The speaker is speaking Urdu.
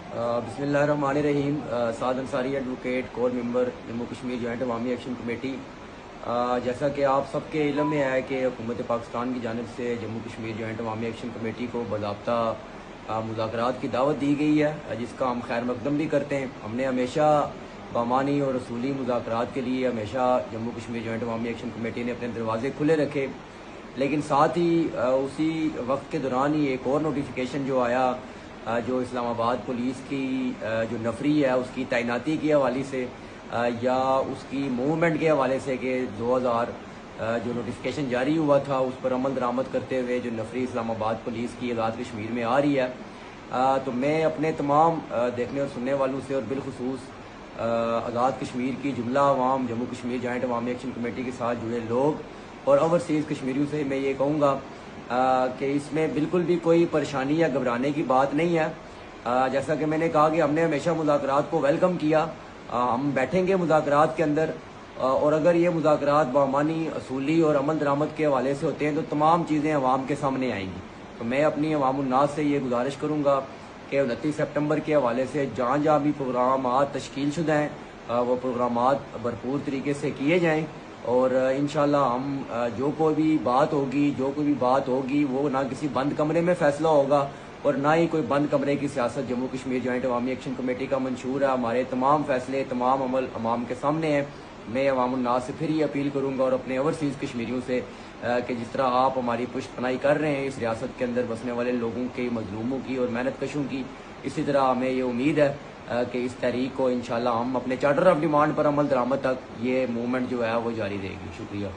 بسم اللہ الرحمن الرحیم۔ سعد انصاری ایڈوکیٹ کور ممبر جموں کشمیر جوائنٹ عوامی ایکشن کمیٹی۔ جیسا کہ آپ سب کے علم میں ہے کہ حکومت پاکستان کی جانب سے جموں کشمیر جوائنٹ عوامی ایکشن کمیٹی کو باضابطہ مذاکرات کی دعوت دی گئی ہے، جس کا ہم خیر مقدم بھی کرتے ہیں۔ ہم نے ہمیشہ بامانی اور اصولی مذاکرات کے لیے ہمیشہ جموں کشمیر جوائنٹ عوامی ایکشن کمیٹی نے اپنے دروازے کھلے رکھے، لیکن ساتھ ہی اسی وقت کے دوران ہی ایک اور نوٹیفیکیشن جو آیا، جو اسلام آباد پولیس کی جو نفری ہے اس کی تعیناتی کے حوالے سے یا اس کی موومنٹ کے حوالے سے کہ 2000 جو نوٹیفیکیشن جاری ہوا تھا اس پر عمل درآمد کرتے ہوئے جو نفری اسلام آباد پولیس کی آزاد کشمیر میں آ رہی ہے، تو میں اپنے تمام دیکھنے اور سننے والوں سے اور بالخصوص آزاد کشمیر کی جملہ عوام، جموں کشمیر جوائنٹ عوامی ایکشن کمیٹی کے ساتھ جڑے لوگ اور اوورسیز کشمیریوں سے میں یہ کہوں گا کہ اس میں بالکل بھی کوئی پریشانی یا گھبرانے کی بات نہیں ہے۔ جیسا کہ میں نے کہا کہ ہم نے ہمیشہ مذاکرات کو ویلکم کیا، ہم بیٹھیں گے مذاکرات کے اندر، اور اگر یہ مذاکرات بامانی، اصولی اور عمل درآمد کے حوالے سے ہوتے ہیں تو تمام چیزیں عوام کے سامنے آئیں گی۔ تو میں اپنی عوام الناس سے یہ گزارش کروں گا کہ 29 سپٹمبر کے حوالے سے جہاں جہاں بھی پروگرامات تشکیل شدہ ہیں وہ پروگرامات بھرپور طریقے سے کیے جائیں، اور انشاءاللہ ہم جو کوئی بھی بات ہوگی وہ نہ کسی بند کمرے میں فیصلہ ہوگا اور نہ ہی کوئی بند کمرے کی سیاست۔ جموں کشمیر جوائنٹ عوامی ایکشن کمیٹی کا منشور ہے، ہمارے تمام فیصلے، تمام عمل عوام کے سامنے ہیں۔ میں عوام الناس سے پھر یہ اپیل کروں گا اور اپنے اوورسیز کشمیریوں سے کہ جس طرح آپ ہماری پشت پناہی کر رہے ہیں اس ریاست کے اندر بسنے والے لوگوں کی، مظلوموں کی اور محنت کشوں کی، اسی طرح ہمیں یہ امید ہے کہ اس تحریک کو انشاءاللہ ہم اپنے چارٹر آف ڈیمانڈ پر عمل درآمد تک یہ موومنٹ جو ہے وہ جاری رہے گی۔ شکریہ۔